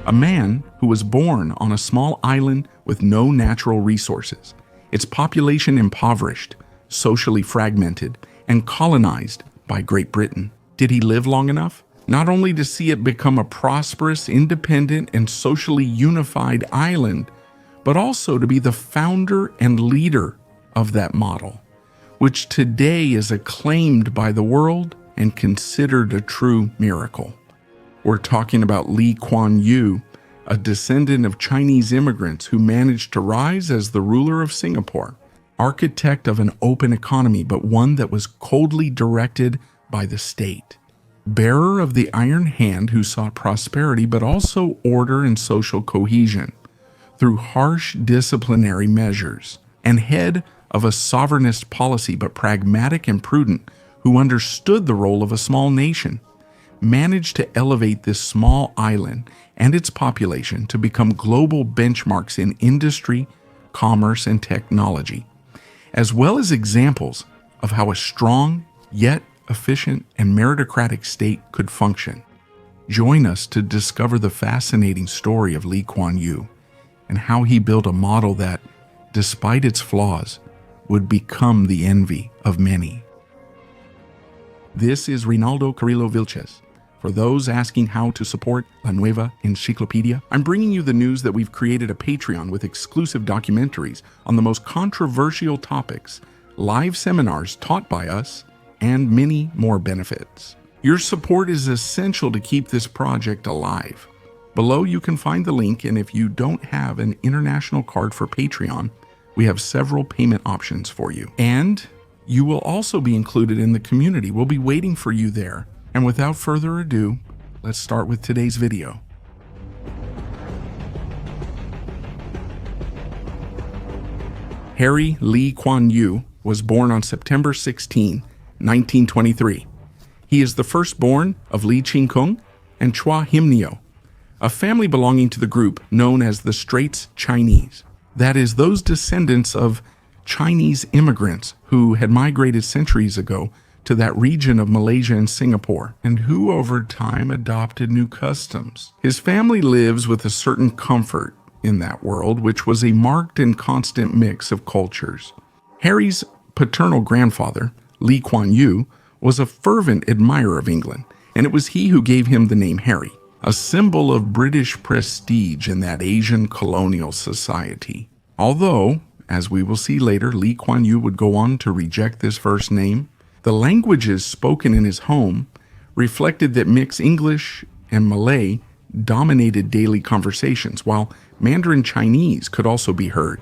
a man who was born on a small island with no natural resources, its population impoverished, socially fragmented, and colonized by Great Britain. Did he live long enough? Not only to see it become a prosperous, independent, and socially unified island, but also to be the founder and leader of that model, which today is acclaimed by the world and considered a true miracle. We're talking about Lee Kuan Yew, a descendant of Chinese immigrants who managed to rise as the ruler of Singapore, architect of an open economy, but one that was coldly directed by the state, bearer of the iron hand who sought prosperity but also order and social cohesion through harsh disciplinary measures, and head of a sovereignist policy but pragmatic and prudent who understood the role of a small nation, managed to elevate this small island and its population to become global benchmarks in industry, commerce, and technology, as well as examples of how a strong yet efficient and meritocratic state could function. Join us to discover the fascinating story of Lee Kuan Yew and how he built a model that, despite its flaws, would become the envy of many. This is Reinaldo Carrillo Vilches. For those asking how to support La Nueva Enciclopedia, I'm bringing you the news that we've created a Patreon with exclusive documentaries on the most controversial topics, live seminars taught by us, and many more benefits. Your support is essential to keep this project alive. Below you can find the link, and if you don't have an international card for Patreon, we have several payment options for you. And you will also be included in the community. We'll be waiting for you there. And without further ado, let's start with today's video. Harry Lee Kuan Yew was born on September 16, 1923. He is the firstborn of Li Qingkung and Chua Himnio, a family belonging to the group known as the Straits Chinese. That is, those descendants of Chinese immigrants who had migrated centuries ago to that region of Malaysia and Singapore, and who over time adopted new customs. His family lives with a certain comfort in that world, which was a marked and constant mix of cultures. Harry's paternal grandfather, Lee Kuan Yew, was a fervent admirer of England, and it was he who gave him the name Harry, a symbol of British prestige in that Asian colonial society. Although, as we will see later, Lee Kuan Yew would go on to reject this first name, the languages spoken in his home reflected that mixed English and Malay dominated daily conversations, while Mandarin Chinese could also be heard.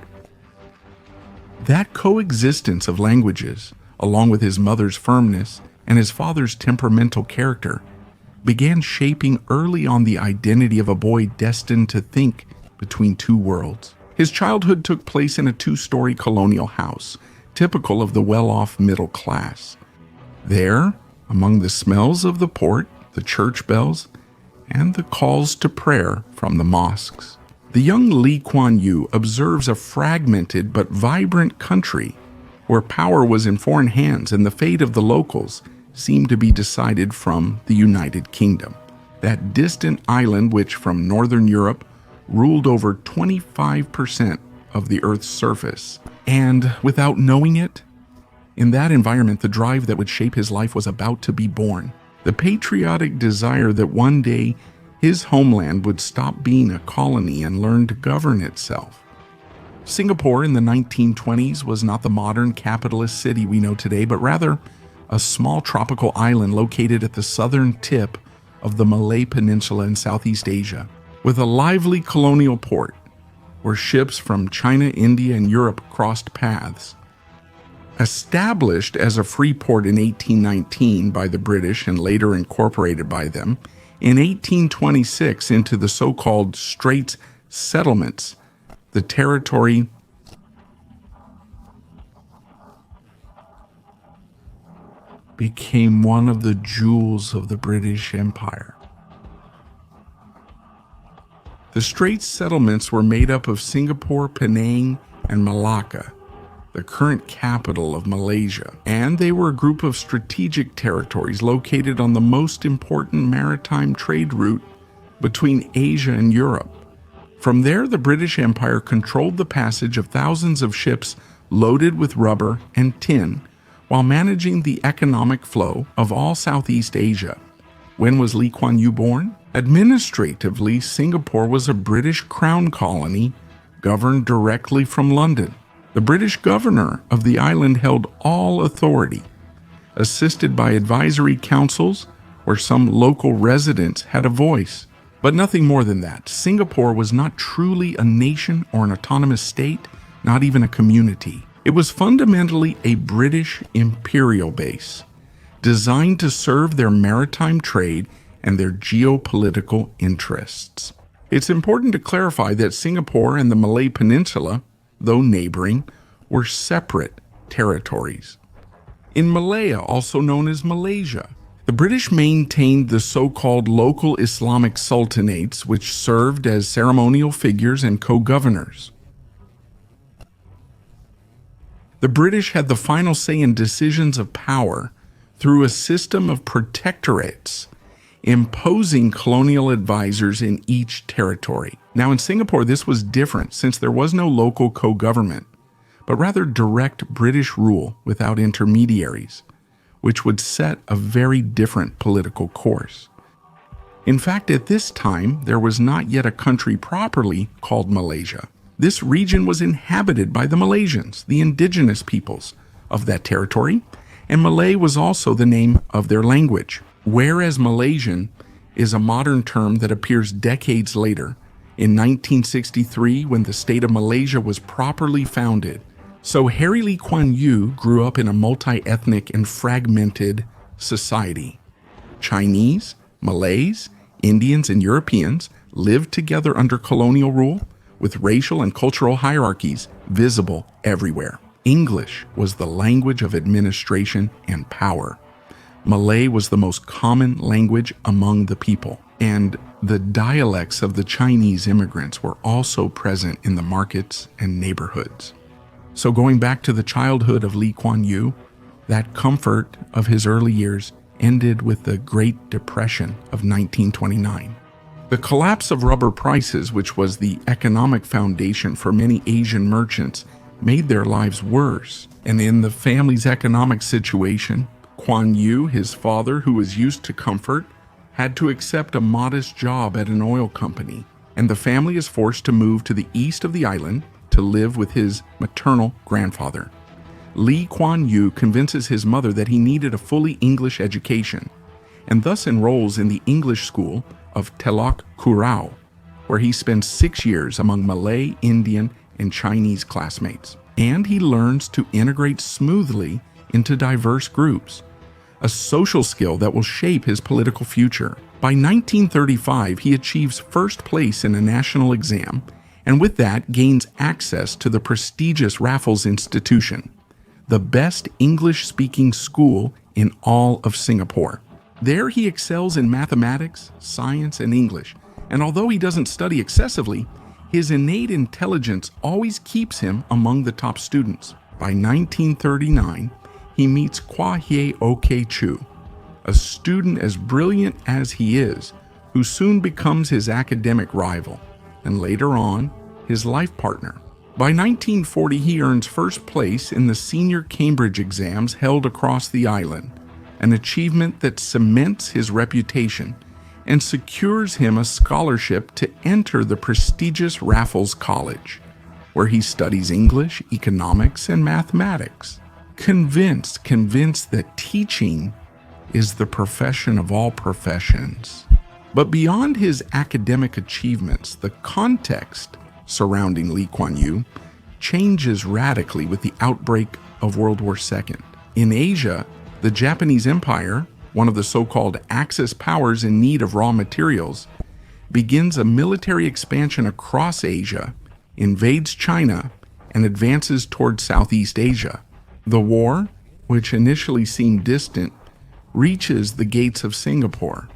That coexistence of languages, along with his mother's firmness and his father's temperamental character, began shaping early on the identity of a boy destined to think between two worlds. His childhood took place in a two-story colonial house, typical of the well-off middle class. There, among the smells of the port, the church bells, and the calls to prayer from the mosques, the young Lee Kuan Yew observes a fragmented but vibrant country where power was in foreign hands and the fate of the locals seemed to be decided from the United Kingdom, that distant island which from northern Europe ruled over 25% of the Earth's surface. And without knowing it, in that environment, the drive that would shape his life was about to be born. The patriotic desire that one day his homeland would stop being a colony and learn to govern itself. Singapore in the 1920s was not the modern capitalist city we know today, but rather a small tropical island located at the southern tip of the Malay Peninsula in Southeast Asia, with a lively colonial port where ships from China, India, and Europe crossed paths. Established as a free port in 1819 by the British and later incorporated by them, in 1826 into the so-called Straits Settlements, the territory became one of the jewels of the British Empire. The Straits Settlements were made up of Singapore, Penang, and Malacca, the current capital of Malaysia, and they were a group of strategic territories located on the most important maritime trade route between Asia and Europe. From there, the British Empire controlled the passage of thousands of ships loaded with rubber and tin, while managing the economic flow of all Southeast Asia. When was Lee Kuan Yew born? Administratively, Singapore was a British crown colony governed directly from London. The British governor of the island held all authority, assisted by advisory councils where some local residents had a voice. But nothing more than that. Singapore was not truly a nation or an autonomous state, not even a community. It was fundamentally a British imperial base, designed to serve their maritime trade and their geopolitical interests. It's important to clarify that Singapore and the Malay Peninsula, though neighboring, were separate territories. In Malaya, also known as Malaysia, the British maintained the so-called local Islamic sultanates, which served as ceremonial figures and co-governors. The British had the final say in decisions of power through a system of protectorates, imposing colonial advisors in each territory. Now in Singapore, this was different since there was no local co-government, but rather direct British rule without intermediaries, which would set a very different political course. In fact, at this time, there was not yet a country properly called Malaysia. This region was inhabited by the Malaysians, the indigenous peoples of that territory, and Malay was also the name of their language. Whereas Malaysian is a modern term that appears decades later, in 1963 when the state of Malaysia was properly founded. So Harry Lee Kuan Yew grew up in a multi-ethnic and fragmented society. Chinese, Malays, Indians, and Europeans lived together under colonial rule, with racial and cultural hierarchies visible everywhere. English was the language of administration and power. Malay was the most common language among the people, and the dialects of the Chinese immigrants were also present in the markets and neighborhoods. So going back to the childhood of Lee Kuan Yew, that comfort of his early years ended with the Great Depression of 1929. The collapse of rubber prices, which was the economic foundation for many Asian merchants, made their lives worse. And in the family's economic situation, Kuan Yew, his father, who was used to comfort, had to accept a modest job at an oil company, and the family is forced to move to the east of the island to live with his maternal grandfather. Lee Kuan Yew convinces his mother that he needed a fully English education, and thus enrolls in the English school of Telok Kurau, where he spends 6 years among Malay, Indian, and Chinese classmates. And he learns to integrate smoothly into diverse groups, a social skill that will shape his political future. By 1935, he achieves first place in a national exam, and with that gains access to the prestigious Raffles Institution, the best English-speaking school in all of Singapore. There he excels in mathematics, science, and English, and although he doesn't study excessively, his innate intelligence always keeps him among the top students. By 1939, he meets Kwa Hye Ok Chu, a student as brilliant as he is, who soon becomes his academic rival, and later on, his life partner. By 1940, he earns first place in the senior Cambridge exams held across the island, an achievement that cements his reputation and secures him a scholarship to enter the prestigious Raffles College, where he studies English, economics, and mathematics. Convinced that teaching is the profession of all professions. But beyond his academic achievements, the context surrounding Lee Kuan Yew changes radically with the outbreak of World War II. In Asia, the Japanese Empire, one of the so-called Axis powers in need of raw materials, begins a military expansion across Asia, invades China, and advances toward Southeast Asia. The war, which initially seemed distant, reaches the gates of Singapore.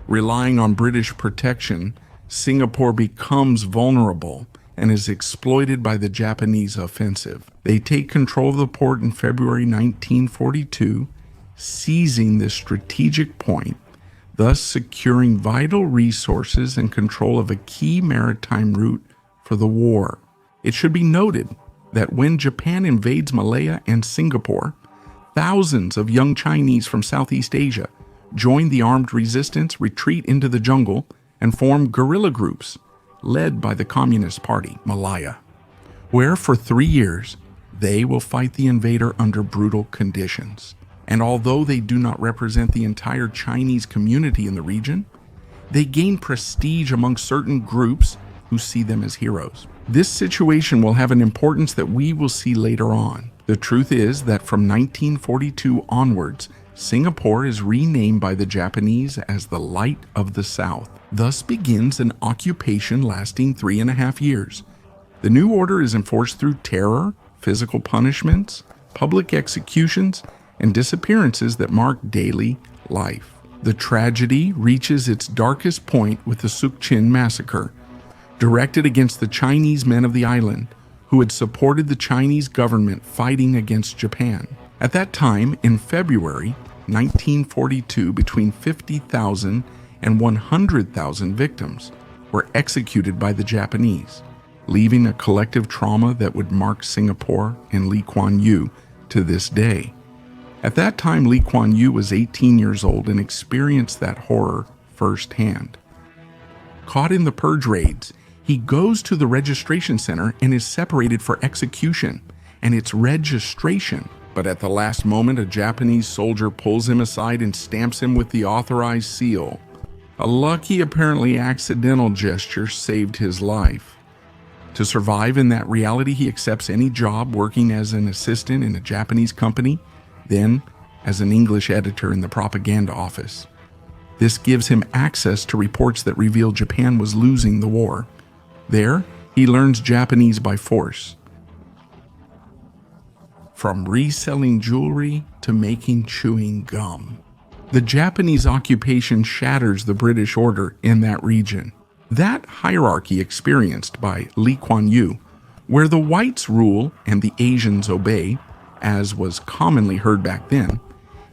Relying on British protection, Singapore becomes vulnerable and is exploited by the Japanese offensive. They take control of the port in February 1942, seizing this strategic point. thus securing vital resources and control of a key maritime route for the war. It should be noted that when Japan invades Malaya and Singapore, thousands of young Chinese from Southeast Asia join the armed resistance, retreat into the jungle, and form guerrilla groups led by the Communist Party, Malaya, where for 3 years they will fight the invader under brutal conditions. And although they do not represent the entire Chinese community in the region, they gain prestige among certain groups who see them as heroes. This situation will have an importance that we will see later on. The truth is that from 1942 onwards, Singapore is renamed by the Japanese as the Light of the South. Thus begins an occupation lasting 3.5 years. The new order is enforced through terror, physical punishments, public executions, and disappearances that mark daily life. The tragedy reaches its darkest point with the Suk Chin massacre, directed against the Chinese men of the island who had supported the Chinese government fighting against Japan. At that time, in February 1942, between 50,000 and 100,000 victims were executed by the Japanese, leaving a collective trauma that would mark Singapore and Lee Kuan Yew to this day. At that time, Lee Kuan Yew was 18 years old and experienced that horror firsthand. Caught in the purge raids, he goes to the registration center and is separated for execution, and it's registration. But at the last moment, a Japanese soldier pulls him aside and stamps him with the authorized seal. A lucky, apparently accidental gesture saved his life. To survive in that reality, he accepts any job working as an assistant in a Japanese company, then as an English editor in the propaganda office. This gives him access to reports that reveal Japan was losing the war. There, he learns Japanese by force. From reselling jewelry to making chewing gum. The Japanese occupation shatters the British order in that region. That hierarchy experienced by Lee Kuan Yew, where the whites rule and the Asians obey, as was commonly heard back then,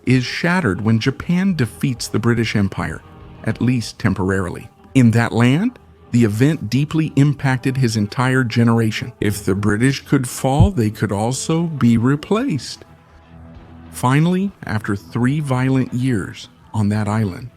is shattered when Japan defeats the British Empire, at least temporarily. In that land, the event deeply impacted his entire generation. If the British could fall, they could also be replaced. Finally, after 3 violent years on that island,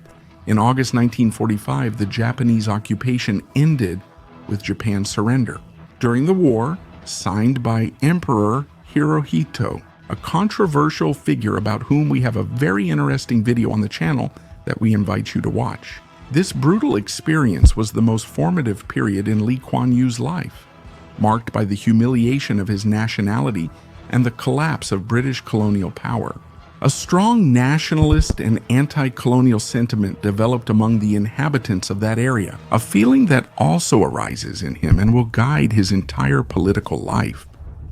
in August 1945, the Japanese occupation ended with Japan's surrender. During the war, signed by Emperor Hirohito, a controversial figure about whom we have a very interesting video on the channel that we invite you to watch. This brutal experience was the most formative period in Lee Kuan Yew's life, marked by the humiliation of his nationality and the collapse of British colonial power. A strong nationalist and anti-colonial sentiment developed among the inhabitants of that area, a feeling that also arises in him and will guide his entire political life.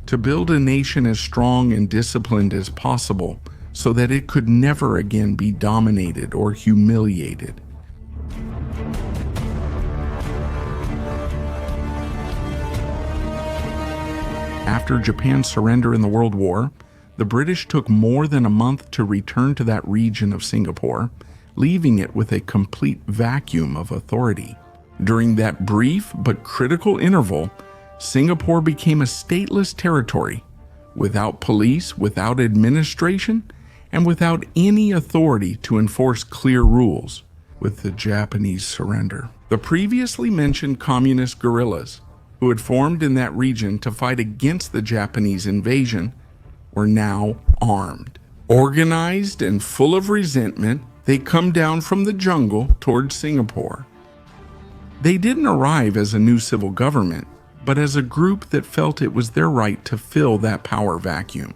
To build a nation as strong and disciplined as possible so that it could never again be dominated or humiliated. After Japan's surrender in the World War, the British took more than a month to return to that region of Singapore, leaving it with a complete vacuum of authority. During that brief but critical interval, Singapore became a stateless territory, without police, without administration, and without any authority to enforce clear rules. With the Japanese surrender, the previously mentioned communist guerrillas, who had formed in that region to fight against the Japanese invasion, were now armed. Organized and full of resentment, they come down from the jungle towards Singapore. They didn't arrive as a new civil government, but as a group that felt it was their right to fill that power vacuum.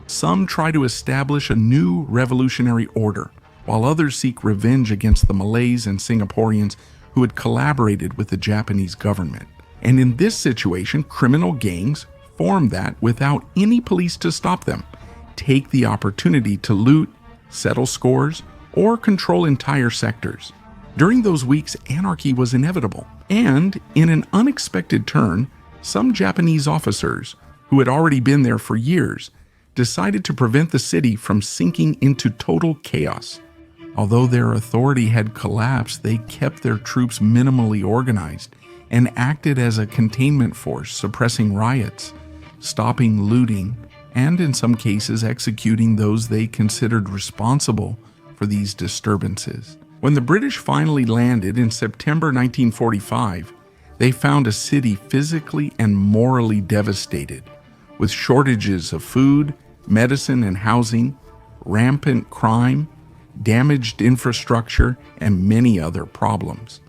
Some try to establish a new revolutionary order, while others seek revenge against the Malays and Singaporeans who had collaborated with the Japanese government. And in this situation, criminal gangs form that without any police to stop them, take the opportunity to loot, settle scores, or control entire sectors. During those weeks, anarchy was inevitable, and in an unexpected turn, some Japanese officers, who had already been there for years, decided to prevent the city from sinking into total chaos. Although their authority had collapsed, they kept their troops minimally organized and acted as a containment force, suppressing riots, stopping looting, and in some cases executing those they considered responsible for these disturbances. When the British finally landed in September 1945, they found a city physically and morally devastated, with shortages of food, medicine, and housing, rampant crime, damaged infrastructure, and many other problems.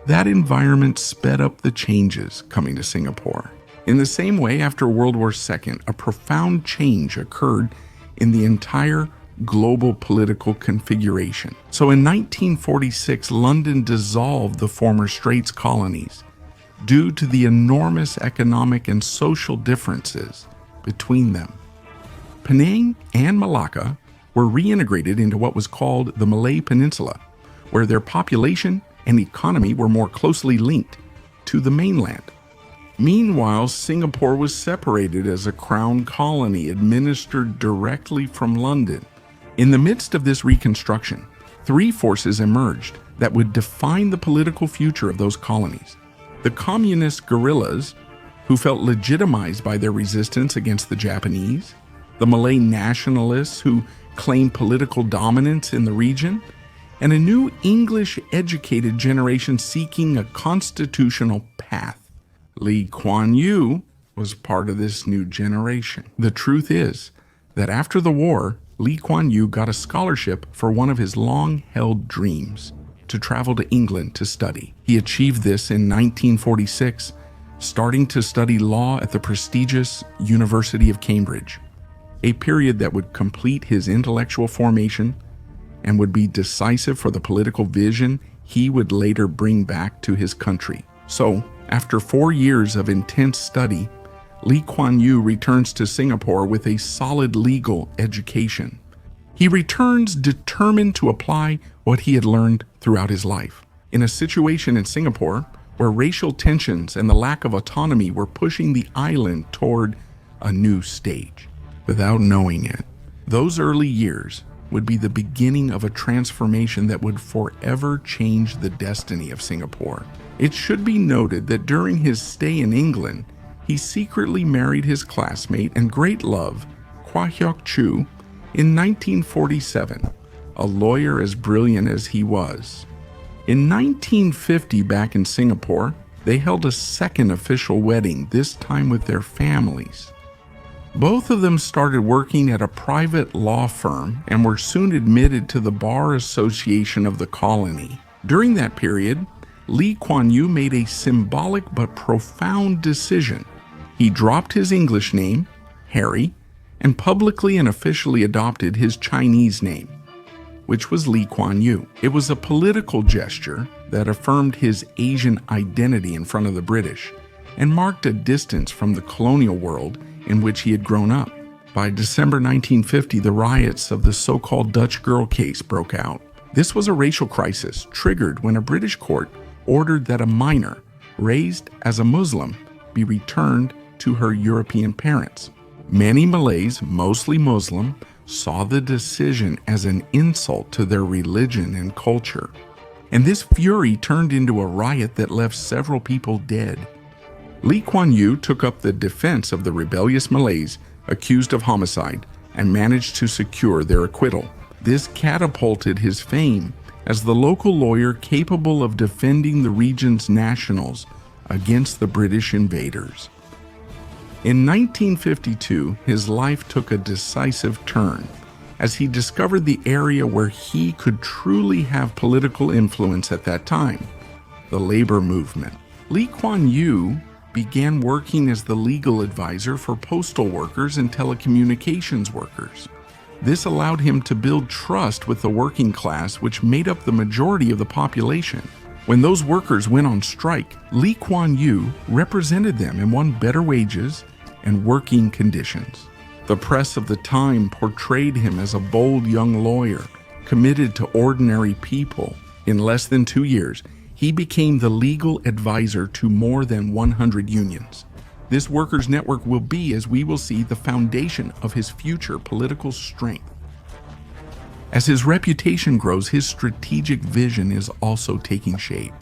That environment sped up the changes coming to Singapore. In the same way, after World War II, a profound change occurred in the entire global political configuration. So in 1946, London dissolved the former Straits colonies due to the enormous economic and social differences between them. Penang and Malacca were reintegrated into what was called the Malay Peninsula, where their population and economy were more closely linked to the mainland. Meanwhile, Singapore was separated as a crown colony administered directly from London. In the midst of this reconstruction, three forces emerged that would define the political future of those colonies. The communist guerrillas, who felt legitimized by their resistance against the Japanese, the Malay nationalists who claimed political dominance in the region, and a new English-educated generation seeking a constitutional path. Lee Kuan Yew was part of this new generation. The truth is that after the war, Lee Kuan Yew got a scholarship for one of his long-held dreams, to travel to England to study. He achieved this in 1946, starting to study law at the prestigious University of Cambridge, a period that would complete his intellectual formation and would be decisive for the political vision he would later bring back to his country. So, after 4 years of intense study, Lee Kuan Yew returns to Singapore with a solid legal education. He returns determined to apply what he had learned throughout his life. In a situation in Singapore where racial tensions and the lack of autonomy were pushing the island toward a new stage. Without knowing it, those early years would be the beginning of a transformation that would forever change the destiny of Singapore. It should be noted that during his stay in England, he secretly married his classmate and great love, Kwok Hyok Chu, in 1947, a lawyer as brilliant as he was. In 1950, back in Singapore, they held a second official wedding, this time with their families. Both of them started working at a private law firm and were soon admitted to the Bar Association of the colony. During that period, Lee Kuan Yew made a symbolic but profound decision. He dropped his English name, Harry, and publicly and officially adopted his Chinese name, which was Lee Kuan Yew. It was a political gesture that affirmed his Asian identity in front of the British and marked a distance from the colonial world in which he had grown up. By December 1950, the riots of the so-called Dutch girl case broke out. This was a racial crisis triggered when a British court ordered that a minor, raised as a Muslim, be returned to her European parents. Many Malays, mostly Muslim, saw the decision as an insult to their religion and culture. And this fury turned into a riot that left several people dead. Lee Kuan Yew took up the defense of the rebellious Malays accused of homicide and managed to secure their acquittal. This catapulted his fame as the local lawyer capable of defending the region's nationals against the British invaders. In 1952, his life took a decisive turn as he discovered the area where he could truly have political influence at that time, the labor movement. Lee Kuan Yew began working as the legal advisor for postal workers and telecommunications workers. This allowed him to build trust with the working class, which made up the majority of the population. When those workers went on strike, Lee Kuan Yew represented them and won better wages and working conditions. The press of the time portrayed him as a bold young lawyer, committed to ordinary people. In less than 2 years, he became the legal advisor to more than 100 unions. This workers' network will be, as we will see, the foundation of his future political strength. As his reputation grows, his strategic vision is also taking shape.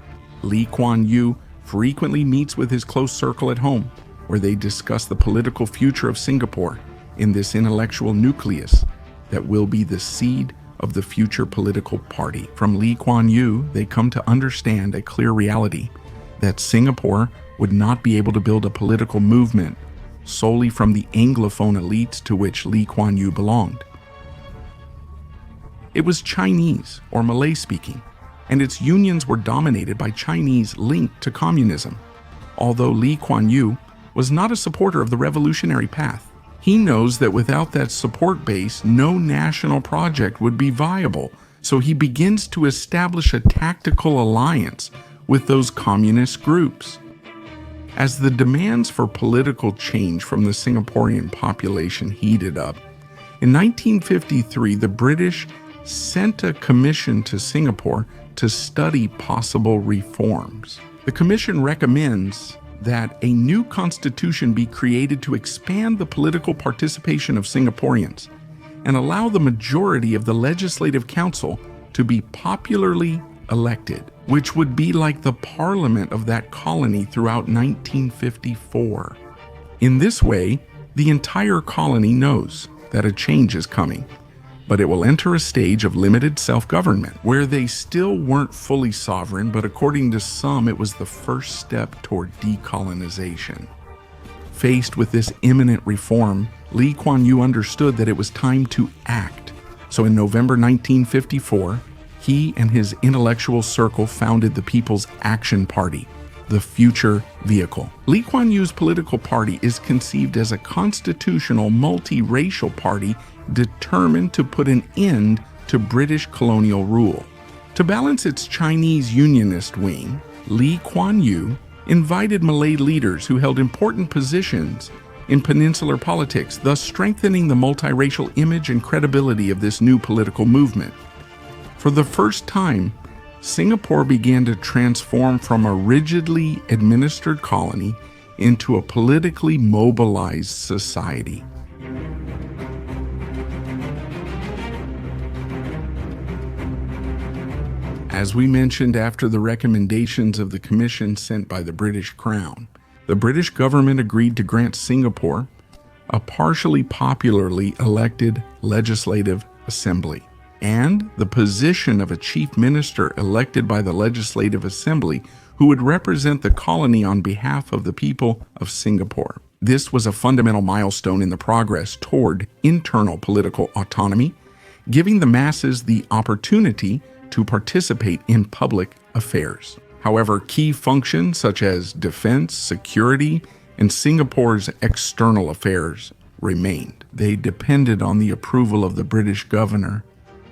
Lee Kuan Yew frequently meets with his close circle at home, where they discuss the political future of Singapore in this intellectual nucleus that will be the seed of the future political party. From Lee Kuan Yew, they come to understand a clear reality that Singapore would not be able to build a political movement solely from the Anglophone elites to which Lee Kuan Yew belonged. It was Chinese or Malay speaking, and its unions were dominated by Chinese linked to communism. Although Lee Kuan Yew was not a supporter of the revolutionary path, he knows that without that support base, no national project would be viable, so he begins to establish a tactical alliance with those communist groups. As the demands for political change from the Singaporean population heated up, in 1953 the British sent a commission to Singapore to study possible reforms. The commission recommends that a new constitution be created to expand the political participation of Singaporeans and allow the majority of the legislative council to be popularly elected, which would be like the parliament of that colony throughout 1954. In this way, the entire colony knows that a change is coming, but it will enter a stage of limited self-government, where they still weren't fully sovereign, but according to some, it was the first step toward decolonization. Faced with this imminent reform, Lee Kuan Yew understood that it was time to act. So in November 1954, he and his intellectual circle founded the People's Action Party, the future vehicle. Lee Kuan Yew's political party is conceived as a constitutional, multiracial party determined to put an end to British colonial rule. To balance its Chinese unionist wing, Lee Kuan Yew invited Malay leaders who held important positions in peninsular politics, thus strengthening the multiracial image and credibility of this new political movement. For the first time, Singapore began to transform from a rigidly administered colony into a politically mobilized society. As we mentioned, after the recommendations of the commission sent by the British Crown, the British government agreed to grant Singapore a partially popularly elected legislative assembly and the position of a chief minister elected by the Legislative Assembly who would represent the colony on behalf of the people of Singapore. This was a fundamental milestone in the progress toward internal political autonomy, giving the masses the opportunity to participate in public affairs. However, key functions such as defense, security, and Singapore's external affairs remained. They depended on the approval of the British governor,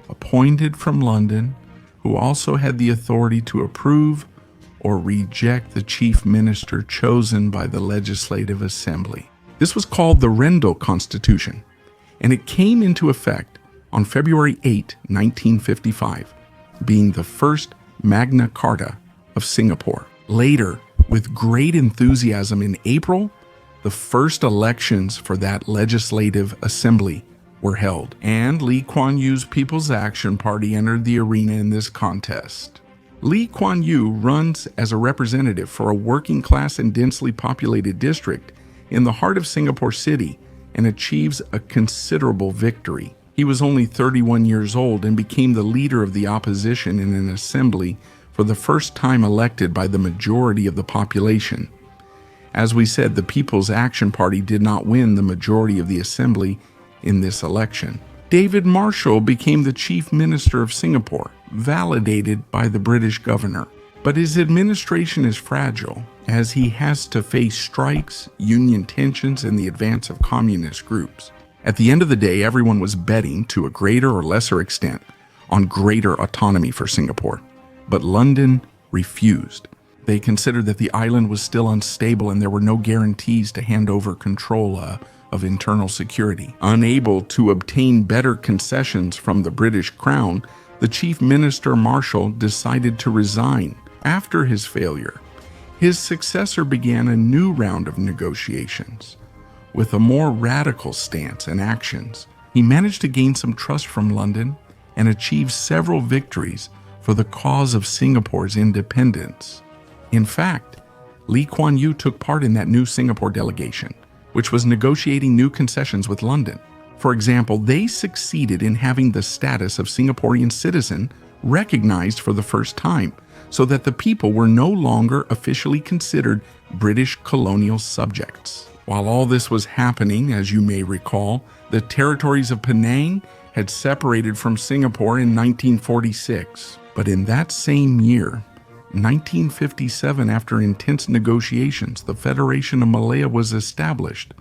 appointed from London, who also had the authority to approve or reject the chief minister chosen by the Legislative Assembly. This was called the Rendell Constitution, and it came into effect on February 8, 1955, being the first Magna Carta of Singapore. Later, with great enthusiasm in April, the first elections for that Legislative Assembly were held, and Lee Kuan Yew's People's Action Party entered the arena in this contest. Lee Kuan Yew runs as a representative for a working-class and densely populated district in the heart of Singapore City and achieves a considerable victory. He was only 31 years old and became the leader of the opposition in an assembly for the first time elected by the majority of the population. As we said, the People's Action Party did not win the majority of the assembly in this election. David Marshall became the chief minister of Singapore, validated by the British governor. But his administration is fragile, as he has to face strikes, union tensions, and the advance of communist groups. At the end of the day, everyone was betting, to a greater or lesser extent, on greater autonomy for Singapore. But London refused. They considered that the island was still unstable and there were no guarantees to hand over control of internal security. Unable to obtain better concessions from the British Crown, the Chief Minister Marshall decided to resign. After his failure, his successor began a new round of negotiations. With a more radical stance and actions, he managed to gain some trust from London and achieved several victories for the cause of Singapore's independence. In fact, Lee Kuan Yew took part in that new Singapore delegation, which was negotiating new concessions with London. For example, they succeeded in having the status of Singaporean citizen recognized for the first time, so that the people were no longer officially considered British colonial subjects. While all this was happening, as you may recall, the territories of Penang had separated from Singapore in 1946. But in that same year, 1957, after intense negotiations, the Federation of Malaya was established,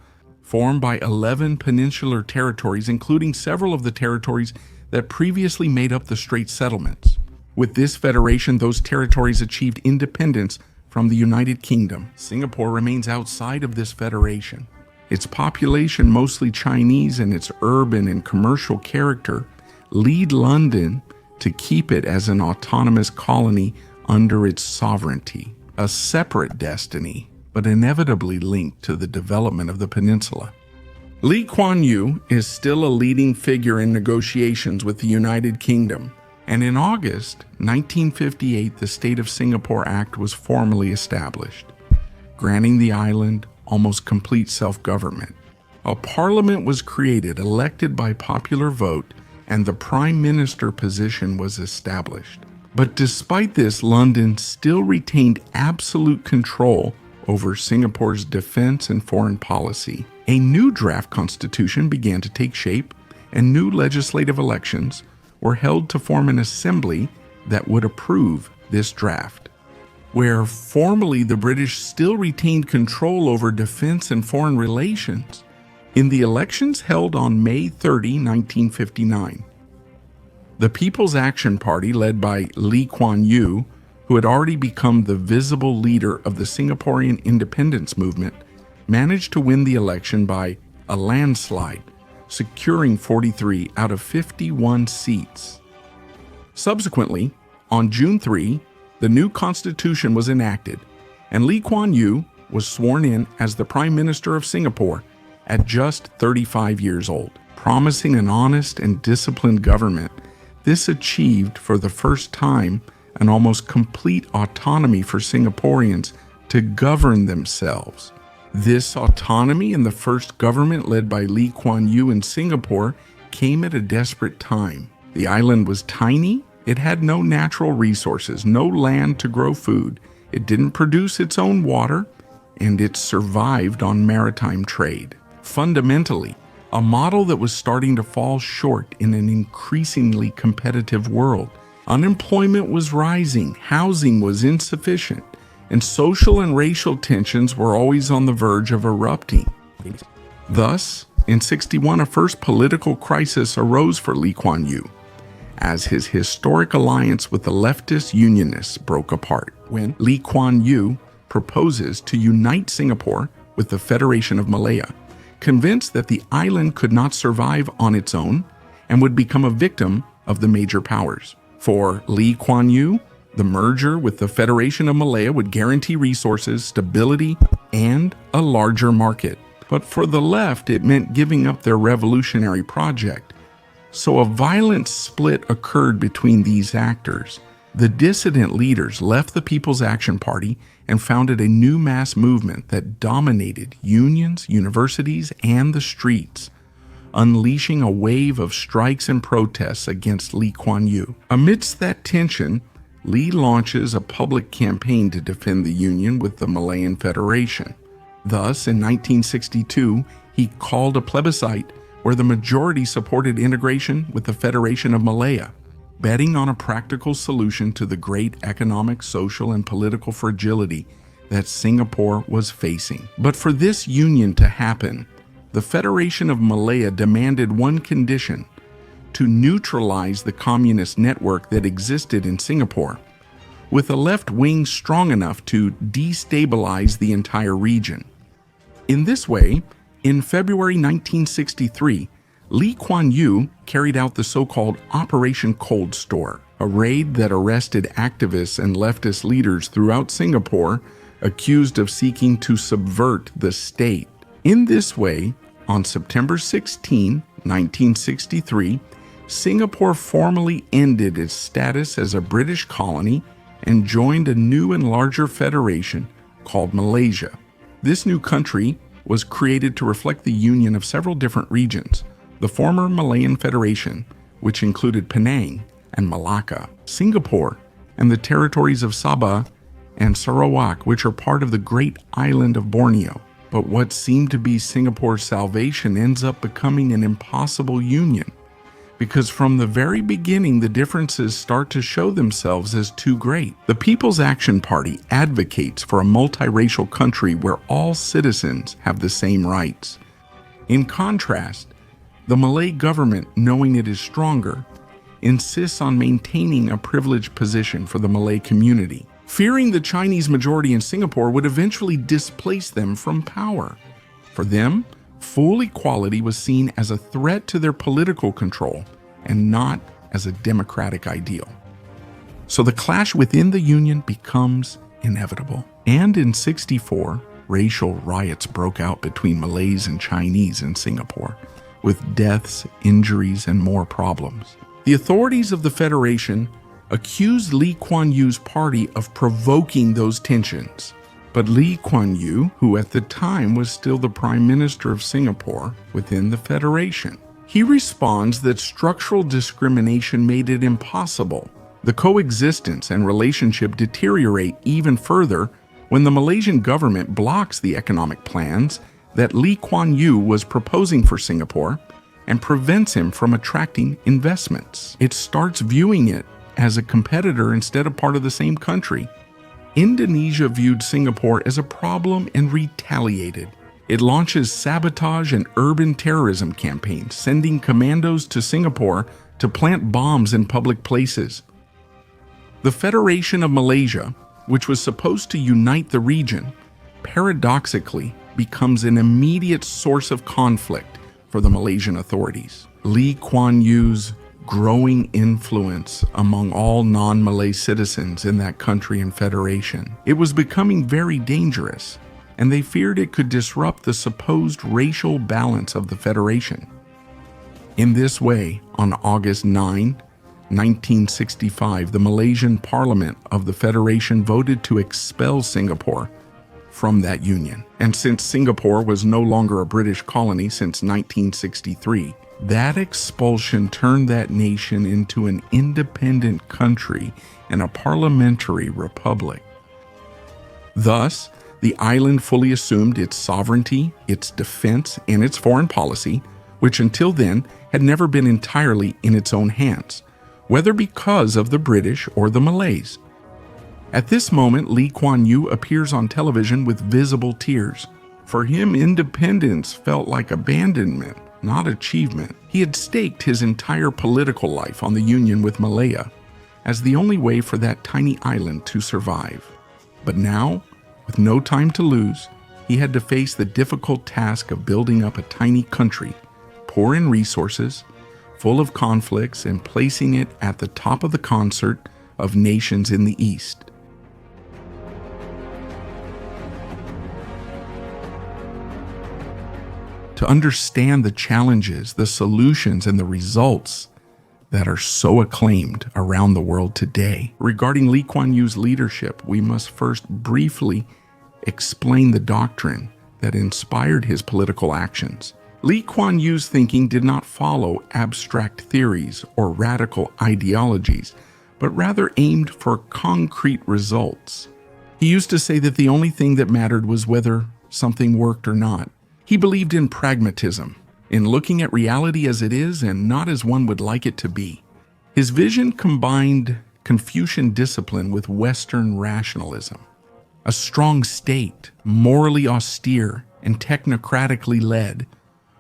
formed by 11 peninsular territories, including several of the territories that previously made up the Straits Settlements. With this federation, those territories achieved independence from the United Kingdom. Singapore remains outside of this federation. Its population, mostly Chinese, and its urban and commercial character lead London to keep it as an autonomous colony under its sovereignty, a separate destiny, but inevitably linked to the development of the peninsula. Lee Kuan Yew is still a leading figure in negotiations with the United Kingdom, and in August 1958, the State of Singapore Act was formally established, granting the island almost complete self-government. A parliament was created, elected by popular vote, and the prime minister position was established. But despite this, London still retained absolute control over Singapore's defense and foreign policy. A new draft constitution began to take shape, and new legislative elections were held to form an assembly that would approve this draft. Where formally the British still retained control over defense and foreign relations, in the elections held on May 30, 1959, the People's Action Party, led by Lee Kuan Yew, who had already become the visible leader of the Singaporean independence movement, managed to win the election by a landslide, securing 43 out of 51 seats. Subsequently, on June 3, the new constitution was enacted, and Lee Kuan Yew was sworn in as the Prime Minister of Singapore at just 35 years old. Promising an honest and disciplined government, this achieved for the first time an almost complete autonomy for Singaporeans to govern themselves. This autonomy and the first government led by Lee Kuan Yew in Singapore came at a desperate time. The island was tiny, it had no natural resources, no land to grow food, it didn't produce its own water, and it survived on maritime trade. Fundamentally, a model that was starting to fall short in an increasingly competitive world. Unemployment was rising, housing was insufficient, and social and racial tensions were always on the verge of erupting. Thus, in 1961, a first political crisis arose for Lee Kuan Yew, as his historic alliance with the leftist Unionists broke apart, when Lee Kuan Yew proposes to unite Singapore with the Federation of Malaya, convinced that the island could not survive on its own and would become a victim of the major powers. For Lee Kuan Yew, the merger with the Federation of Malaya would guarantee resources, stability, and a larger market. But for the left, it meant giving up their revolutionary project. So a violent split occurred between these actors. The dissident leaders left the People's Action Party and founded a new mass movement that dominated unions, universities, and the streets, unleashing a wave of strikes and protests against Lee Kuan Yew. Amidst that tension, Lee launches a public campaign to defend the union with the Malayan Federation. Thus, in 1962, he called a plebiscite where the majority supported integration with the Federation of Malaya, betting on a practical solution to the great economic, social, and political fragility that Singapore was facing. But for this union to happen, the Federation of Malaya demanded one condition: to neutralize the communist network that existed in Singapore, with a left wing strong enough to destabilize the entire region. In this way, in February 1963, Lee Kuan Yew carried out the so-called Operation Cold Store, a raid that arrested activists and leftist leaders throughout Singapore accused of seeking to subvert the state. In this way, on September 16, 1963, Singapore formally ended its status as a British colony and joined a new and larger federation called Malaysia. This new country was created to reflect the union of several different regions: the former Malayan Federation, which included Penang and Malacca, Singapore, and the territories of Sabah and Sarawak, which are part of the great island of Borneo. But what seemed to be Singapore's salvation ends up becoming an impossible union, because from the very beginning the differences start to show themselves as too great. The People's Action Party advocates for a multiracial country where all citizens have the same rights. In contrast, the Malay government, knowing it is stronger, insists on maintaining a privileged position for the Malay community, fearing the Chinese majority in Singapore would eventually displace them from power. For them, full equality was seen as a threat to their political control and not as a democratic ideal. So the clash within the union becomes inevitable. And in '64, racial riots broke out between Malays and Chinese in Singapore, with deaths, injuries, and more problems. The authorities of the Federation accused Lee Kuan Yew's party of provoking those tensions. But Lee Kuan Yew, who at the time was still the Prime Minister of Singapore within the Federation, he responds that structural discrimination made it impossible. The coexistence and relationship deteriorate even further when the Malaysian government blocks the economic plans that Lee Kuan Yew was proposing for Singapore and prevents him from attracting investments. It starts viewing it as a competitor instead of part of the same country. Indonesia viewed Singapore as a problem and retaliated. It launches sabotage and urban terrorism campaigns, sending commandos to Singapore to plant bombs in public places. The Federation of Malaysia, which was supposed to unite the region, paradoxically becomes an immediate source of conflict for the Malaysian authorities. Lee Kuan Yew's growing influence among all non-Malay citizens in that country and federation. It was becoming very dangerous, and they feared it could disrupt the supposed racial balance of the federation. In this way, on August 9, 1965, the Malaysian Parliament of the Federation voted to expel Singapore from that union. And since Singapore was no longer a British colony since 1963, that expulsion turned that nation into an independent country and a parliamentary republic. Thus, the island fully assumed its sovereignty, its defense, and its foreign policy, which until then had never been entirely in its own hands, whether because of the British or the Malays. At this moment, Lee Kuan Yew appears on television with visible tears. For him, independence felt like abandonment, not achievement. He had staked his entire political life on the union with Malaya as the only way for that tiny island to survive. But now, with no time to lose, he had to face the difficult task of building up a tiny country, poor in resources, full of conflicts, and placing it at the top of the concert of nations in the East. To understand the challenges, the solutions, and the results that are so acclaimed around the world today. Regarding Lee Kuan Yew's leadership, we must first briefly explain the doctrine that inspired his political actions. Lee Kuan Yew's thinking did not follow abstract theories or radical ideologies, but rather aimed for concrete results. He used to say that the only thing that mattered was whether something worked or not. He believed in pragmatism, in looking at reality as it is and not as one would like it to be. His vision combined Confucian discipline with Western rationalism. A strong state, morally austere and technocratically led,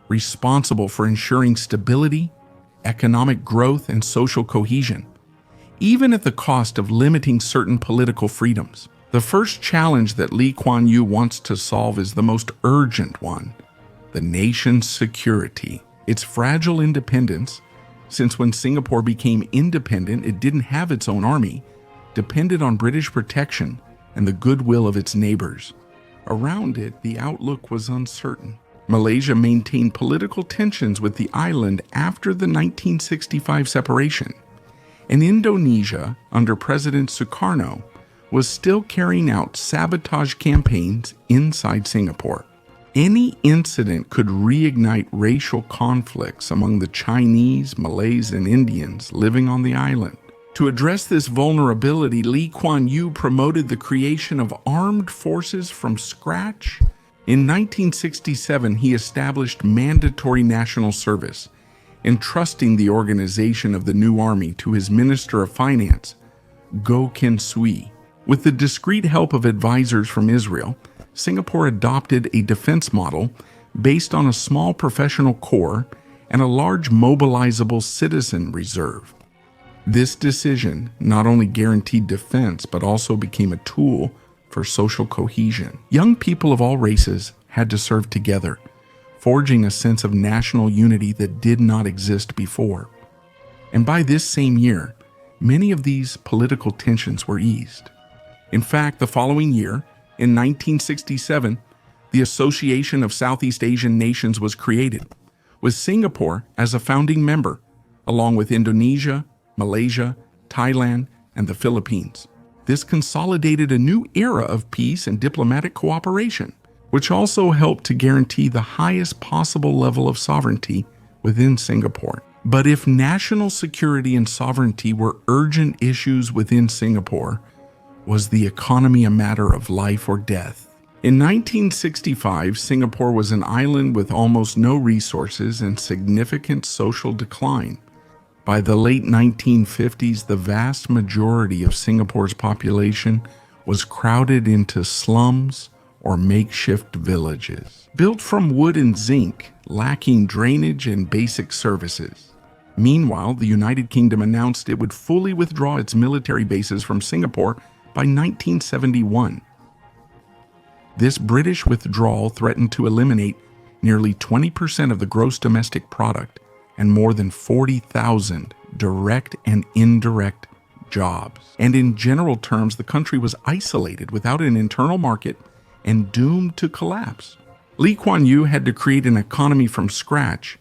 responsible for ensuring stability, economic growth, and social cohesion, even at the cost of limiting certain political freedoms. The first challenge that Lee Kuan Yew wants to solve is the most urgent one: the nation's security. Its fragile independence, since when Singapore became independent, it didn't have its own army, depended on British protection and the goodwill of its neighbors. Around it, the outlook was uncertain. Malaysia maintained political tensions with the island after the 1965 separation, and Indonesia, under President Sukarno, was still carrying out sabotage campaigns inside Singapore. Any incident could reignite racial conflicts among the Chinese, Malays, and Indians living on the island. To address this vulnerability, Lee Kuan Yew promoted the creation of armed forces from scratch. In 1967, he established mandatory national service, entrusting the organization of the new army to his Minister of Finance, Goh Keng Swee. With the discreet help of advisors from Israel, Singapore adopted a defense model based on a small professional corps and a large mobilizable citizen reserve. This decision not only guaranteed defense, but also became a tool for social cohesion. Young people of all races had to serve together, forging a sense of national unity that did not exist before. And by this same year, many of these political tensions were eased. In fact, the following year, in 1967, the Association of Southeast Asian Nations was created, with Singapore as a founding member, along with Indonesia, Malaysia, Thailand, and the Philippines. This consolidated a new era of peace and diplomatic cooperation, which also helped to guarantee the highest possible level of sovereignty within Singapore. But if national security and sovereignty were urgent issues within Singapore, was the economy a matter of life or death? In 1965, Singapore was an island with almost no resources and significant social decline. By the late 1950s, the vast majority of Singapore's population was crowded into slums or makeshift villages, built from wood and zinc, lacking drainage and basic services. Meanwhile, the United Kingdom announced it would fully withdraw its military bases from Singapore by 1971. This British withdrawal threatened to eliminate nearly 20% of the gross domestic product and more than 40,000 direct and indirect jobs. And in general terms, the country was isolated without an internal market and doomed to collapse. Lee Kuan Yew had to create an economy from scratch,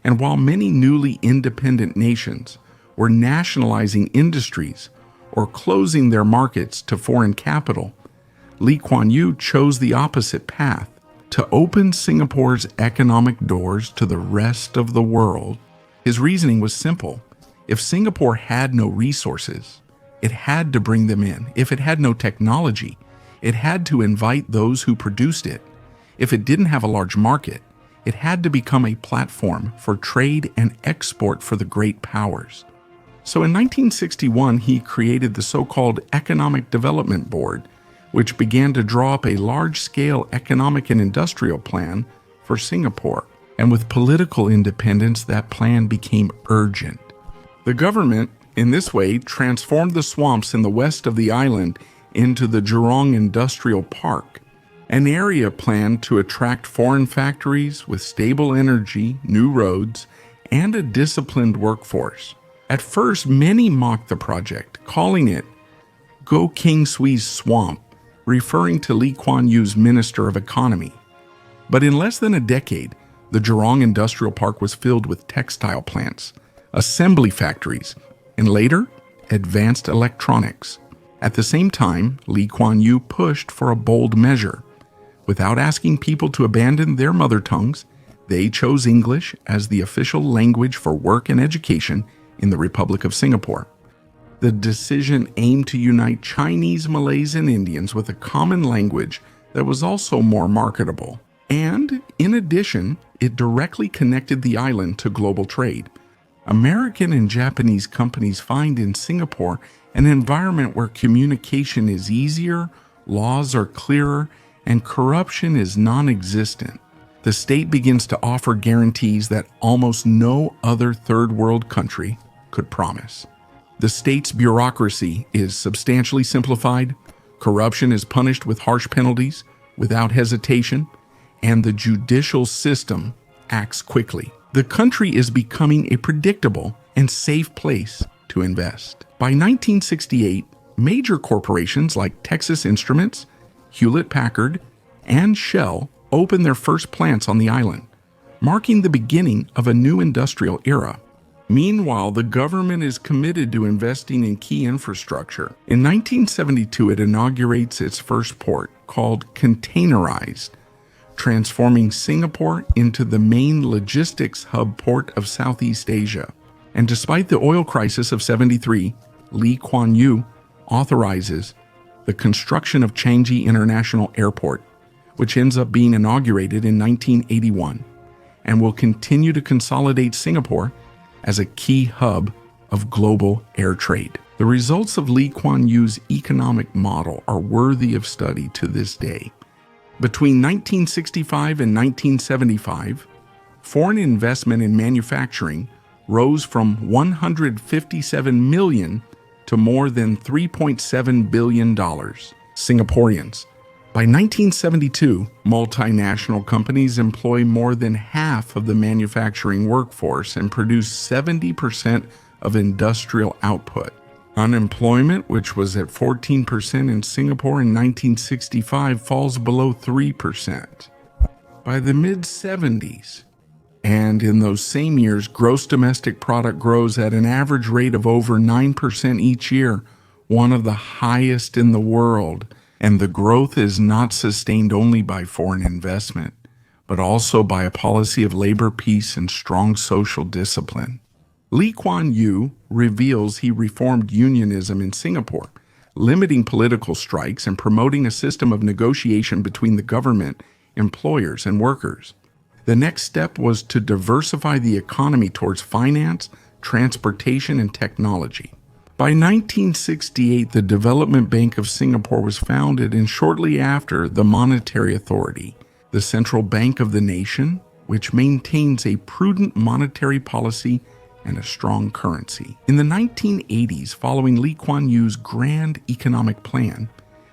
and while many newly independent nations were nationalizing industries or closing their markets to foreign capital, Lee Kuan Yew chose the opposite path, to open Singapore's economic doors to the rest of the world. His reasoning was simple. If Singapore had no resources, it had to bring them in. If it had no technology, it had to invite those who produced it. If it didn't have a large market, it had to become a platform for trade and export for the great powers. So in 1961, he created the so-called Economic Development Board, which began to draw up a large-scale economic and industrial plan for Singapore. And with political independence, that plan became urgent. The government, in this way, transformed the swamps in the west of the island into the Jurong Industrial Park, an area planned to attract foreign factories with stable energy, new roads, and a disciplined workforce. At first, many mocked the project, calling it Goh Keng Swee's Swamp, referring to Lee Kuan Yew's Minister of Economy. But in less than a decade, the Jurong Industrial Park was filled with textile plants, assembly factories, and later, advanced electronics. At the same time, Lee Kuan Yew pushed for a bold measure. Without asking people to abandon their mother tongues, they chose English as the official language for work and education in the Republic of Singapore. The decision aimed to unite Chinese, Malays, and Indians with a common language that was also more marketable. And, in addition, it directly connected the island to global trade. American and Japanese companies find in Singapore an environment where communication is easier, laws are clearer, and corruption is non-existent. The state begins to offer guarantees that almost no other third world country could promise. The state's bureaucracy is substantially simplified, corruption is punished with harsh penalties without hesitation, and the judicial system acts quickly. The country is becoming a predictable and safe place to invest. By 1968, major corporations like Texas Instruments, Hewlett-Packard, and Shell open their first plants on the island, marking the beginning of a new industrial era. Meanwhile, the government is committed to investing in key infrastructure. In 1972, it inaugurates its first port, called Containerized, transforming Singapore into the main logistics hub port of Southeast Asia. And despite the oil crisis of '73, Lee Kuan Yew authorizes the construction of Changi International Airport, which ends up being inaugurated in 1981, and will continue to consolidate Singapore as a key hub of global air trade. The results of Lee Kuan Yew's economic model are worthy of study to this day. Between 1965 and 1975, foreign investment in manufacturing rose from $157 million to more than $3.7 billion. Singaporeans. By 1972, multinational companies employ more than half of the manufacturing workforce and produce 70% of industrial output. Unemployment, which was at 14% in Singapore in 1965, falls below 3%. By the mid-70s, and in those same years, gross domestic product grows at an average rate of over 9% each year, one of the highest in the world. And the growth is not sustained only by foreign investment, but also by a policy of labor peace and strong social discipline. Lee Kuan Yew reveals he reformed unionism in Singapore, limiting political strikes and promoting a system of negotiation between the government, employers, and workers. The next step was to diversify the economy towards finance, transportation, and technology. By 1968, the Development Bank of Singapore was founded, and shortly after, the Monetary Authority, the central bank of the nation, which maintains a prudent monetary policy and a strong currency. In the 1980s, following Lee Kuan Yew's grand economic plan,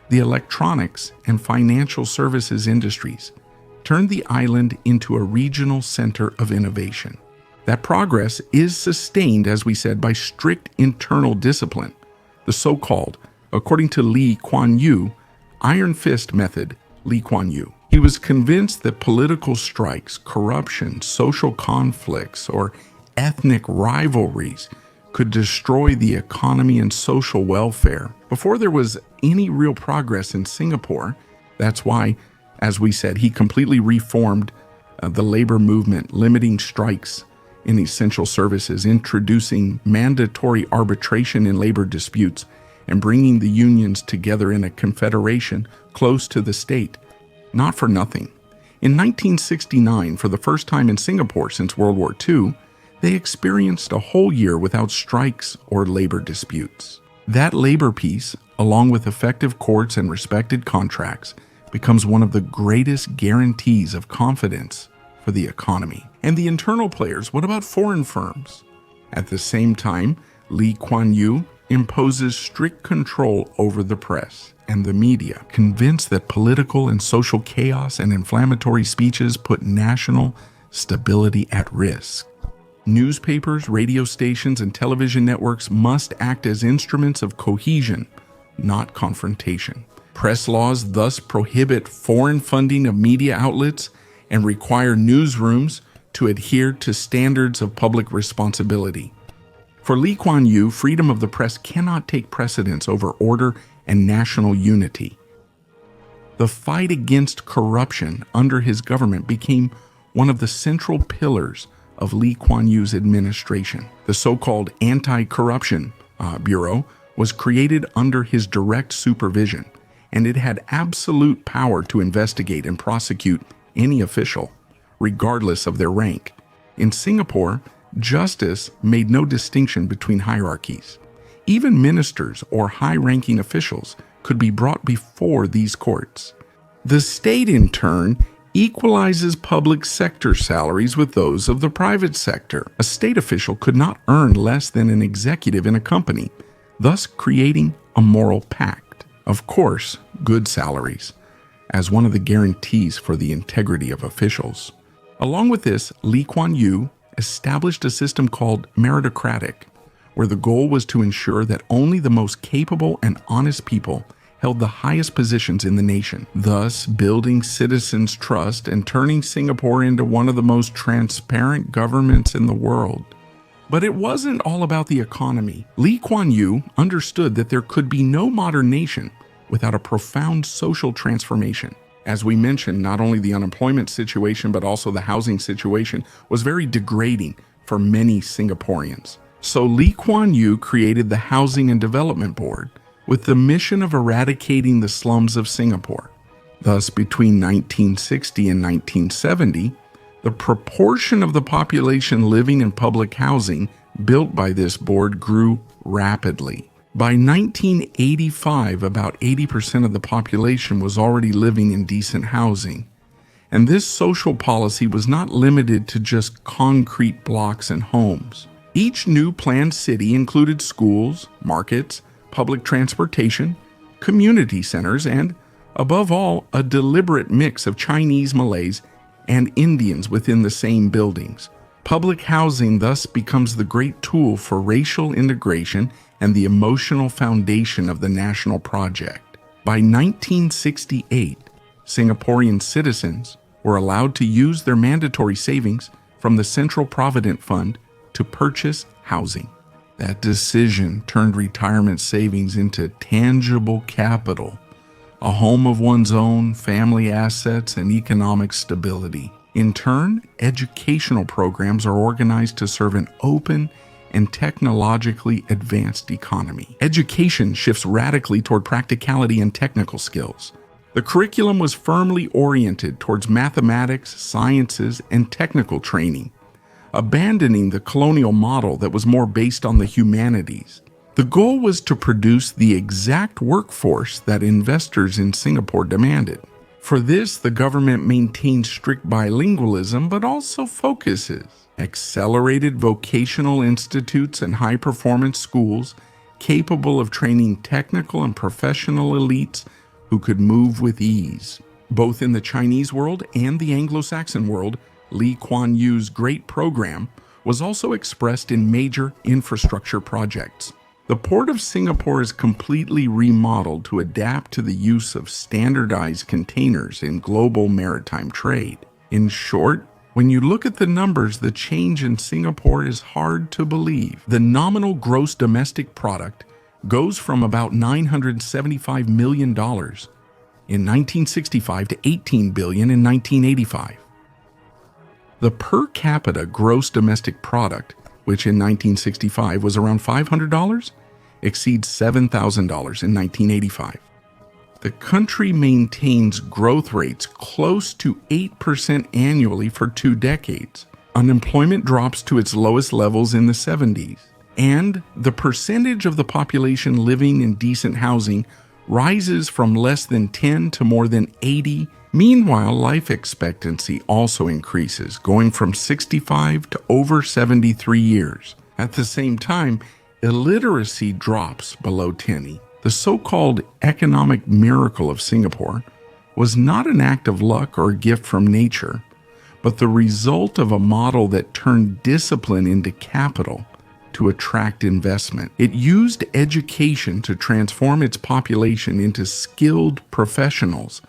the electronics and financial services industries turned the island into a regional center of innovation. That progress is sustained, as we said, by strict internal discipline, the so-called, according to Lee Kuan Yew, iron fist method, Lee Kuan Yew. He was convinced that political strikes, corruption, social conflicts, or ethnic rivalries could destroy the economy and social welfare. Before there was any real progress in Singapore, that's why, as we said, he completely reformed the labor movement, limiting strikes in essential services, introducing mandatory arbitration in labor disputes, and bringing the unions together in a confederation close to the state. Not for nothing. In 1969, for the first time in Singapore since World War II, they experienced a whole year without strikes or labor disputes. That labor peace, along with effective courts and respected contracts, becomes one of the greatest guarantees of confidence for the economy. And the internal players, what about foreign firms? At the same time, Lee Kuan Yew imposes strict control over the press and the media, convinced that political and social chaos and inflammatory speeches put national stability at risk. Newspapers, radio stations, and television networks must act as instruments of cohesion, not confrontation. Press laws thus prohibit foreign funding of media outlets and require newsrooms to adhere to standards of public responsibility. For Lee Kuan Yew, freedom of the press cannot take precedence over order and national unity. The fight against corruption under his government became one of the central pillars of Lee Kuan Yew's administration. The so-called Anti-Corruption Bureau was created under his direct supervision, and it had absolute power to investigate and prosecute any official, regardless of their rank. In Singapore, justice made no distinction between hierarchies. Even ministers or high-ranking officials could be brought before these courts. The state, in turn, equalizes public sector salaries with those of the private sector. A state official could not earn less than an executive in a company, thus creating a moral pact. Of course, good salaries, as one of the guarantees for the integrity of officials. Along with this, Lee Kuan Yew established a system called meritocratic, where the goal was to ensure that only the most capable and honest people held the highest positions in the nation, thus building citizens' trust and turning Singapore into one of the most transparent governments in the world. But it wasn't all about the economy. Lee Kuan Yew understood that there could be no modern nation without a profound social transformation. As we mentioned, not only the unemployment situation, but also the housing situation was very degrading for many Singaporeans. So Lee Kuan Yew created the Housing and Development Board with the mission of eradicating the slums of Singapore. Thus, between 1960 and 1970, the proportion of the population living in public housing built by this board grew rapidly. By 1985, about 80% of the population was already living in decent housing. And this social policy was not limited to just concrete blocks and homes. Each new planned city included schools, markets, public transportation, community centers, and, above all, a deliberate mix of Chinese, Malays, and Indians within the same buildings. Public housing thus becomes the great tool for racial integration and the emotional foundation of the national project. By 1968, Singaporean citizens were allowed to use their mandatory savings from the Central Provident Fund to purchase housing. That decision turned retirement savings into tangible capital, a home of one's own, family assets, and economic stability. In turn, educational programs are organized to serve an open and technologically advanced economy. Education shifts radically toward practicality and technical skills. The curriculum was firmly oriented towards mathematics, sciences, and technical training, abandoning the colonial model that was more based on the humanities. The goal was to produce the exact workforce that investors in Singapore demanded. For this, the government maintained strict bilingualism, but also focuses accelerated vocational institutes and high-performance schools capable of training technical and professional elites who could move with ease. Both in the Chinese world and the Anglo-Saxon world, Lee Kuan Yew's great program was also expressed in major infrastructure projects. The Port of Singapore is completely remodeled to adapt to the use of standardized containers in global maritime trade. In short, when you look at the numbers, the change in Singapore is hard to believe. The nominal gross domestic product goes from about $975 million in 1965 to $18 billion in 1985. The per capita gross domestic product, which in 1965 was around $500, exceeds $7,000 in 1985. The country maintains growth rates close to 8% annually for 2 decades. Unemployment drops to its lowest levels in the 70s. And the percentage of the population living in decent housing rises from less than 10 to more than 80. Meanwhile, life expectancy also increases, going from 65 to over 73 years. At the same time, illiteracy drops below 10. The so-called economic miracle of Singapore was not an act of luck or a gift from nature, but the result of a model that turned discipline into capital to attract investment. It used education to transform its population into skilled professionals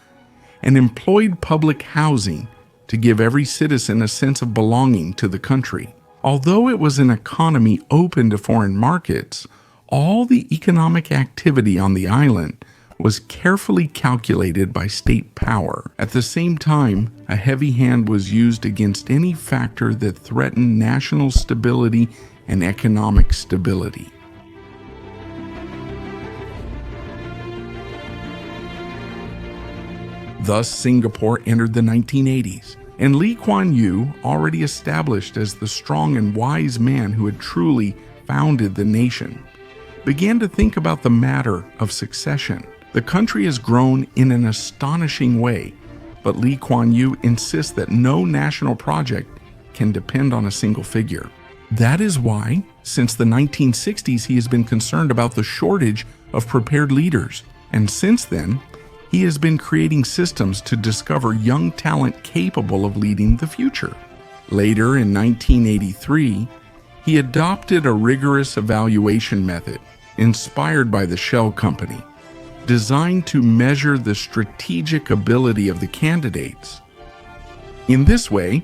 and employed public housing to give every citizen a sense of belonging to the country. Although it was an economy open to foreign markets, all the economic activity on the island was carefully calculated by state power. At the same time, a heavy hand was used against any factor that threatened national stability and economic stability. Thus, Singapore entered the 1980s, and Lee Kuan Yew, already established as the strong and wise man who had truly founded the nation, began to think about the matter of succession. The country has grown in an astonishing way, but Lee Kuan Yew insists that no national project can depend on a single figure. That is why, since the 1960s, he has been concerned about the shortage of prepared leaders, and since then, he has been creating systems to discover young talent capable of leading the future. Later, in 1983, he adopted a rigorous evaluation method inspired by the Shell Company. designed to measure the strategic ability of the candidates. In this way,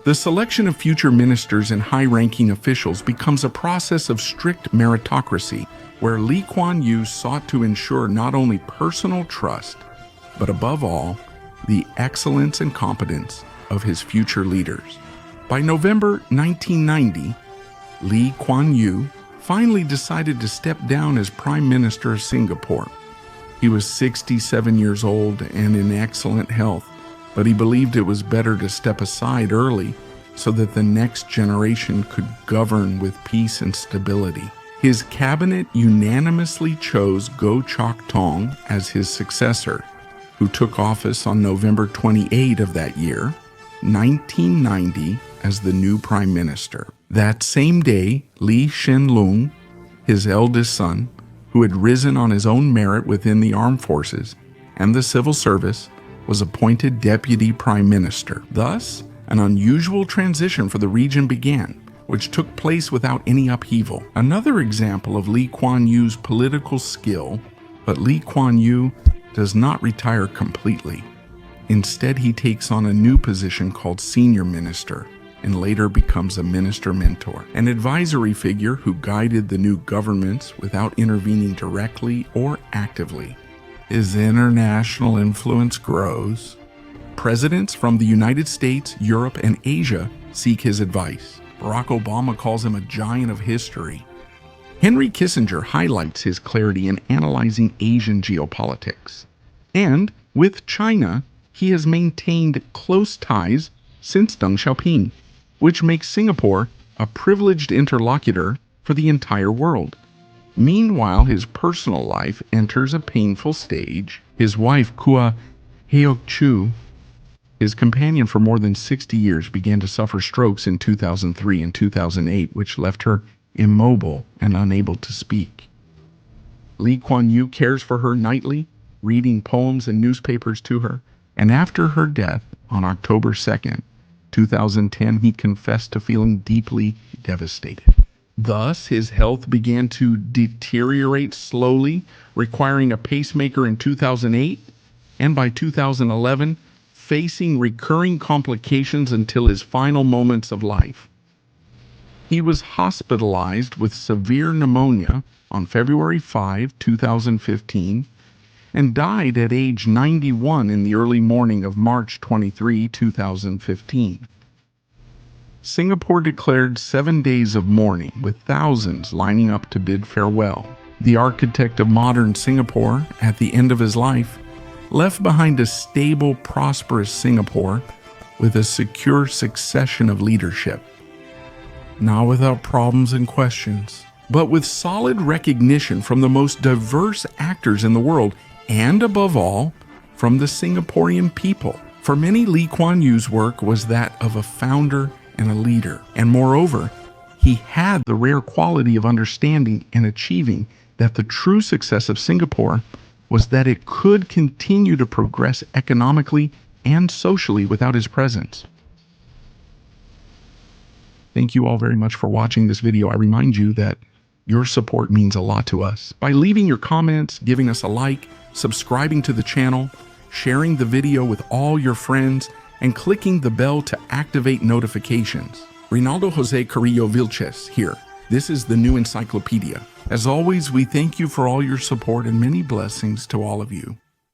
the selection of future ministers and high-ranking officials becomes a process of strict meritocracy, where Lee Kuan Yew sought to ensure not only personal trust, but above all, the excellence and competence of his future leaders. By November 1990, Lee Kuan Yew finally decided to step down as Prime Minister of Singapore. He was 67 years old and in excellent health, but he believed it was better to step aside early so that the next generation could govern with peace and stability. His cabinet unanimously chose Goh Chok Tong as his successor, who took office on November 28 of that year, 1990, as the new prime minister. That same day, Lee Hsien Loong, his eldest son, who had risen on his own merit within the armed forces and the civil service, was appointed deputy prime minister. Thus, an unusual transition for the region began, which took place without any upheaval. Another example of Lee Kuan Yew's political skill, but Lee Kuan Yew does not retire completely. Instead, he takes on a new position called senior minister and later becomes a minister mentor, an advisory figure who guided the new governments without intervening directly or actively. His international influence grows. Presidents from the United States, Europe, and Asia seek his advice. Barack Obama calls him a giant of history. Henry Kissinger highlights his clarity in analyzing Asian geopolitics. And with China, he has maintained close ties since Deng Xiaoping, which makes Singapore a privileged interlocutor for the entire world. Meanwhile, his personal life enters a painful stage. His wife, Kua Heok Chu, his companion for more than 60 years, began to suffer strokes in 2003 and 2008, which left her immobile and unable to speak. Lee Kuan Yew cares for her nightly, reading poems and newspapers to her, and after her death on October 2nd, 2010, he confessed to feeling deeply devastated. Thus, his health began to deteriorate slowly, requiring a pacemaker in 2008, and by 2011, facing recurring complications until his final moments of life. He was hospitalized with severe pneumonia on February 5, 2015, and died at age 91 in the early morning of March 23, 2015. Singapore declared 7 days of mourning, with thousands lining up to bid farewell. The architect of modern Singapore, at the end of his life, left behind a stable, prosperous Singapore with a secure succession of leadership. Not without problems and questions, but with solid recognition from the most diverse actors in the world, and above all, from the Singaporean people. For many, Lee Kuan Yew's work was that of a founder and a leader, and moreover, he had the rare quality of understanding and achieving that the true success of Singapore was that it could continue to progress economically and socially without his presence. Thank you all very much for watching this video. I remind you that your support means a lot to us. By leaving your comments, giving us a like, subscribing to the channel, sharing the video with all your friends, and clicking the bell to activate notifications. Rinaldo Jose Carrillo Vilches here. This is the New Encyclopedia. As always, we thank you for all your support and many blessings to all of you.